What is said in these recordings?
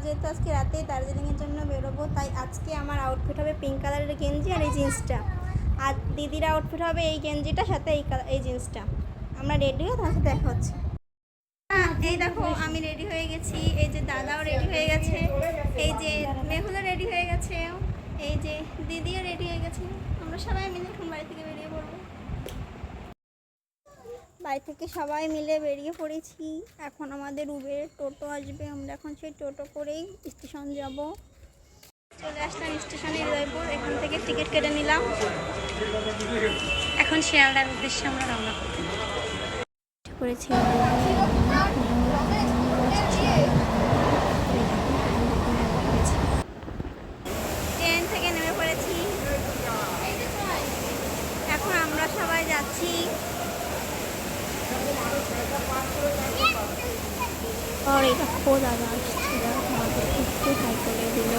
যেহেতু আজকে রাতে দার্জিলিংয়ের জন্য বেরোবো, তাই আজকে আমার আউটফিট হবে পিঙ্ক কালারের গেঞ্জি আর এই জিন্সটা, আর দিদির আউটফিট হবে এই গেঞ্জিটার সাথে এই জিন্সটা। আমরা রেডি হয়ে তার সাথে দেখা হচ্ছে। এই দেখো আমি রেডি হয়ে গেছি, এই যে দাদাও রেডি হয়ে গেছে, এই যে মেহুলা রেডি হয়ে গেছে, এই যে দিদিও রেডি হয়ে গেছে। আমরা সবাই মিলে এখন বাড়ি থেকে বেরিয়ে পড়বো। বাড়ি থেকে সবাই মিলে বেরিয়ে পড়েছি। এখন আমাদের উবের টোটো আসবে, আমরা এখন সেই টোটো করেই স্টেশন যাব। চলে আসলাম স্টেশনে হৃদয়পুর, এখান থেকে টিকিট কেটে নিলাম। এখন শিয়ালদার উদ্দেশ্যে আমরা রওনা করেছি। ট্রেন থেকে নেমে পড়েছি, এখন আমরা সবাই যাচ্ছি। আর এই দেখো দাদা আসছিল, আমাদেরকে একটু হাই করে দিল।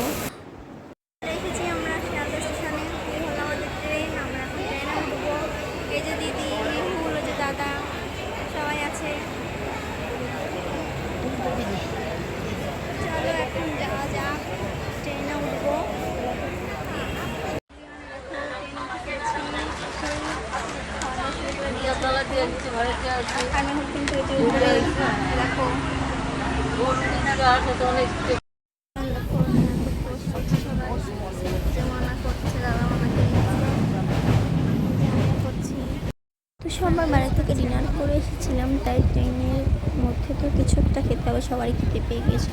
দেখেছি আমরা শিয়ালদা স্টেশনে, এই হলো আমাদের ট্রেন, আমরা এখন ট্রেনে উঠবো। এই যে দিদি, মেহুল, যে দাদা সবাই আছে। চলো এখন যাওয়া যাক, ট্রেনে উঠবো। আর মেহুল কিন্তু দেখো তো সবার বাড়ি থেকে ডিনার করে এসেছিলাম, তাই ট্রেনের মধ্যে তো কিছু একটা খেতে হবে, সবারই খেতে পেয়ে গিয়েছে।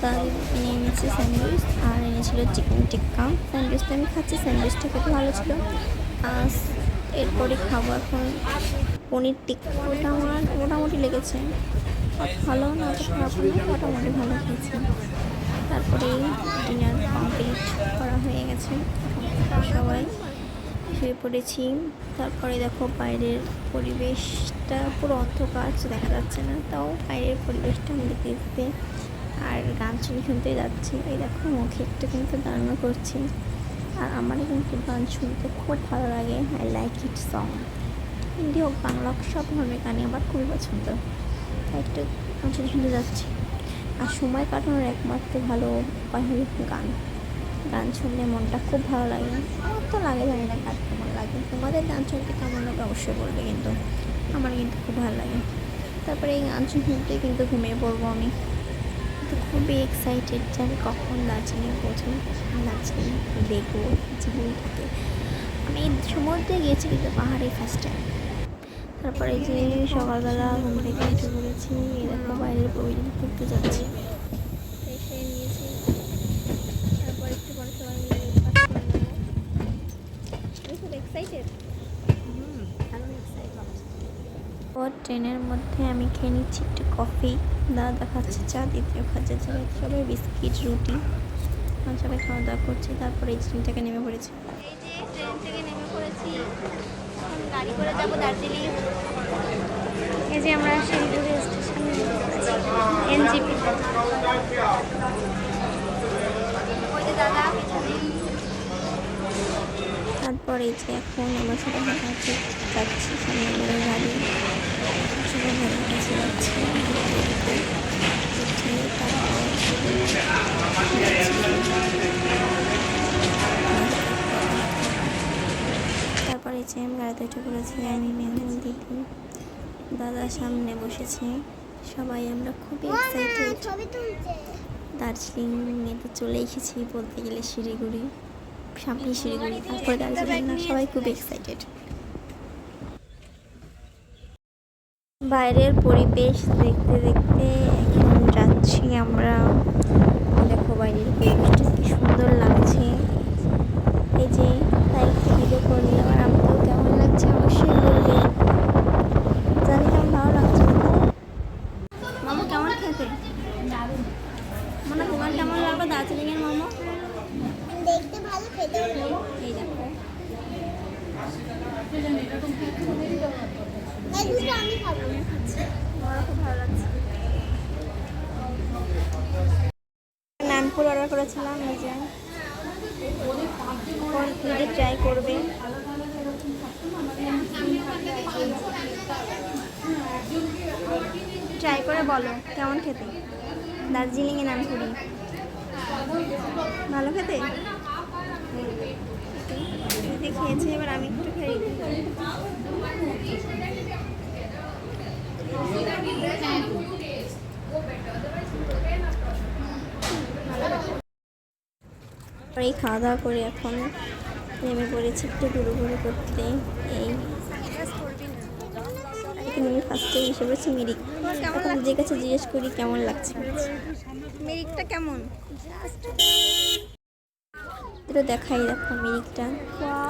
তাই নিয়ে এনেছে স্যান্ডউইচ আর এনেছিল চিকেন টিক্কা। স্যান্ডউইচটা আমি খাচ্ছি, স্যান্ডউইচটা খেতে ভালো ছিল। এরপরে খাবো এখন পনির টিক্কা, ওটা আমার মোটামুটি লেগেছে, ভালো না তো খারাপ না, মোটামুটি ভালো খেয়েছি। তারপরে ডিনার কমপ্লিট করা হয়ে গেছে, সবাই শুয়ে পড়েছি। তারপরে দেখো বাইরের পরিবেশটা পুরো অন্ধকার, দেখা যাচ্ছে না, তাও বাইরের পরিবেশটা আমি দেখতে আর গান শুনতে যাচ্ছি। এই দেখো মুখে একটু কিন্তু গানও করছি, আর আমার কিন্তু গান শুনতে খুব ভালো লাগে। I like it song, Hindi হোক বাংলা হোক, সব ধরনের গানই আমার খুবই পছন্দ, তাই একটু গান শুনতে যাচ্ছি। আর সময় কাটানোর একমাত্র ভালো উপায় হল গান। গান শুনলে মনটা খুব ভালো লাগে, আমার তো লাগে, জানি না কার কেমন লাগে। তোমাদের গান শুনতে কেমন লাগে অবশ্যই বলবে, কিন্তু আমার কিন্তু খুব ভালো লাগে। তারপরে এই গান শুনতে কিন্তু ঘুমিয়ে পড়বো আমি। তো খুবই এক্সাইটেড যে আমি কখন দার্জিলিং পৌঁছাবো, দার্জিলিং দেখবো জীবনটাকে। আমি সমুদ্রে গিয়েছি কিন্তু পাহাড়ে ফার্স্ট টাইম। তারপরে যে সকালবেলা ঘুম থেকে উঠে পড়েছি, এরকম বাইরের প্রয়োজন করতে যাচ্ছি। তারপর একটু পরে সবাই মিলে খুব এক্সাইটেড। ট্রেনের মধ্যে আমি খেয়ে নিচ্ছি একটু কফি, দাদা খাচ্ছে চা, দ্বিতীয় খাচ্ছে চা, সবাই বিস্কিট রুটি, সবাই খাওয়া দাওয়া করছি। তারপরে এই ট্রেন থেকে নেমে পড়েছি, এই যে ট্রেন থেকে নেমে পড়েছি, এখন গাড়ি করে যাবো দার্জিলিং। এই যে আমরা শিলিগুড়ি স্টেশনে এনজিপি, ওই যে দাদা পিছনে। তারপরে এই যে এখন আমার সাথে হাঁটাহাঁটি যাচ্ছি, সামনে গাড়ি সবাই গাড়ির কাছে যাচ্ছি। তারপরে এই যে আমি গাড়িতে উঠে পড়েছি, আমি মেহুল, দিদি, দাদা সামনে বসেছে, সবাই আমরা খুবই এক্সাইটেড। দার্জিলিং তো চলে এসেছি বলতে গেলে, শিলিগুড়ি সামনে, শিলিগুড়ি তারপরে দার্জিলিং, না সবাই খুব এক্সাইটেড। বাইরের পরিবেশ দেখতে দেখতে এখন যাচ্ছি আমরা। দেখো বাইরের পরিবেশটা কি সুন্দর লাগছে, এই যে তাই একটু ভিডিও করে নিলাম। আর আমাকেও কেমন লাগছে অবশ্যই বলবে, জানি কেমন ভালো লাগছে। মোমো কেমন খেতে? মনে তোমার কেমন লাগলো দার্জিলিংয়ের মোমো? দেখতে ভালো, খেতে এই দেখো আমি খাবো, আমি খাচ্ছি, আমার খুব ভালো লাগছে। নানপুর অর্ডার করেছিলাম, এই যে দিদি ট্রাই করবে। ট্রাই করে বলো কেমন খেতে। দার্জিলিংয়ে নানপুরি ভালো খেতে খেয়েছি। এবার আমি একটু খেয়ে এই খাওয়া দাওয়া করে এখন নেমে পড়েছি একটু ঘুরোঘুরি করতে। এই আমি ফার্স্টে এসে পড়েছি মিরিক। এখন যে কাছে জিজ্ঞেস করি কেমন লাগছে, মিরিকটা কেমন এটা দেখাই। দেখো মিরিকটা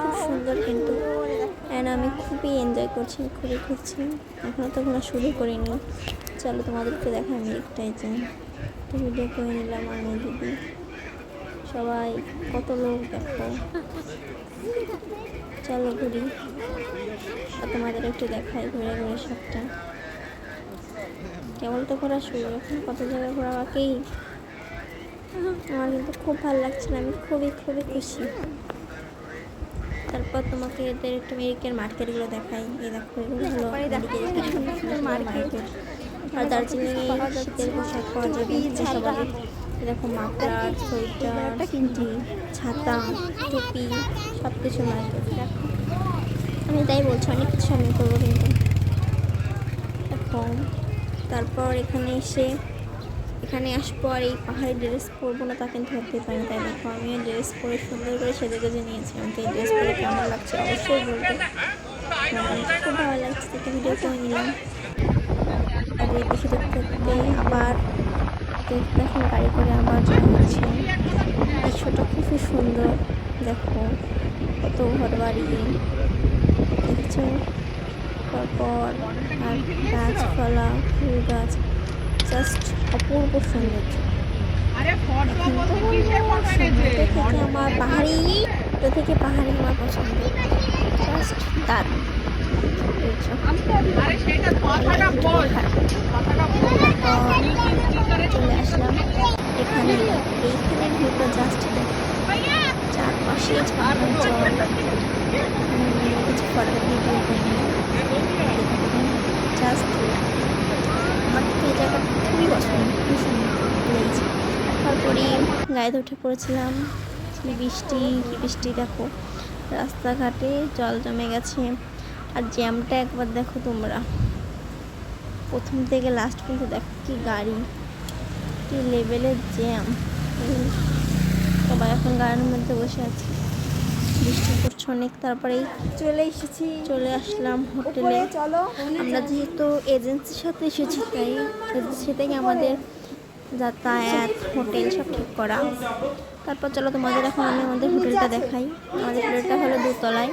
খুব সুন্দর কিন্তু, অ্যান্ড আমি খুবই এনজয় করছি, খুবই ঘুরছি। এখনও তো ঘোরা শুরু করিনি। চলো তোমাদেরকে দেখাই মিরিকটাই যে ভিডিও করে নিলাম আমি দিদি সবাই কত লোক দেখো। চলো ঘুরি তোমাদের একটু দেখাই ঘুরে ঘুরে সবটা। কেবল তো ঘোরা শুরু, এখন কত জায়গায় ঘোরা বাকি। আমার কিন্তু খুব ভালো লাগছিল, আমি খুবই খুবই খুশি। তারপর তোমাকে এদের একটু মিরিকের মার্কেটগুলো দেখাই। এই দেখো এগুলো হলো মার্কেট। আর দার্জিলিংয়ে শীতের পোশাক পাওয়া যাবে সবাই। দেখো মাফলার, সোয়েটার, ছাতা, টুপি সব কিছু মার্কেট। দেখো আমি তাই বলছি অনেক কিছু আমি করবো কিন্তু এখন। তারপর এখানে আসবো আর এই পাহাড়ি ড্রেস পরবো না তা কিন্তু ভাবতেই পারি। তাই দেখো আমি ড্রেস পরে সুন্দর করে সেজে গুজে নিয়েছি। আমাকে এই ড্রেস পরে কেমন লাগছে অবশ্যই বলবো। খুব ভালো লাগছে, একটা ভিডিও করে নিলাম। আর এই দেখে দেখতে আবার এখন গাড়ি করে আবার যাওয়া হচ্ছে। দৃশ্যটা খুবই সুন্দর, দেখো কত ঘর বাড়ি দেখছো। তারপর আর গাছপালা, ফুল গাছ, জাস্ট অপূর্ব সৌন্দর্য। আমার পাহাড়ি আমার পছন্দ, জাস্ট দারুণ। চলে আসলাম এখানে। এইখানে ভিউটা জাস্ট চারপাশে কিছু ফটো ভিডিও জাস্ট আমার এই জায়গাটা খুবই পছন্দ, খুবই সুন্দর লেগেছে। তারপরে গাড়িতে উঠে পড়েছিলাম। বৃষ্টি দেখো, রাস্তাঘাটে জল জমে গেছে। আর জ্যামটা একবার দেখো তোমরা, প্রথম থেকে লাস্ট পর্যন্ত দেখো কি গাড়ি, কি লেভেলের জ্যাম। সবাই এখন গাড়ির মধ্যে বসে আছে, বৃষ্টি পড়ছে অনেক। তারপরেই চলে আসলাম হোটেলে। আমরা যেহেতু এজেন্সির সাথে এসেছি তাই এজেন্সি থেকে আমাদের যাতায়াত হোটেল সব ঠিক করা। তারপর চলো তোমাদের এখন আমি আমাদের হোটেলটা দেখাই। আমাদের হোটেলটা হলো 2 তলায়,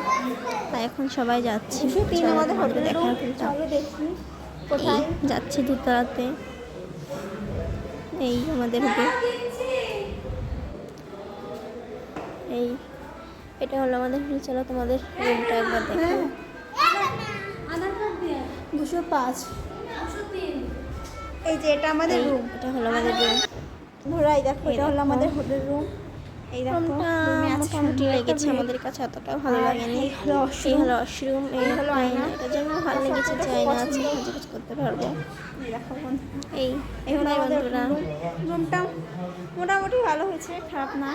তাই এখন সবাই যাচ্ছি আমাদের দেখার হোটেলটা। যাচ্ছি 2 তলাতে। এই আমাদের হোটেল, এই এটা হলো আমাদের হোটেল। চলো তোমাদের রুমটা একবার দেখো। 205 এই যে এটা আমাদের রুম, এটা হলো আমাদের রুম। ধরাই দেখো এটা হলো আমাদের হোটেল রুম। এই দেখো মোটামুটি লেগেছে আমাদের কাছে, এতটা ভালো লাগেনি। এই হলো ওয়াশরুম, এই হলো আয়না। এটার জন্য ভালো লেগেছে যে আয়না আছে, কাজ করতে পারবো। এই হলো আমাদের রুমটা মোটামুটি ভালো হয়েছে, খারাপ না।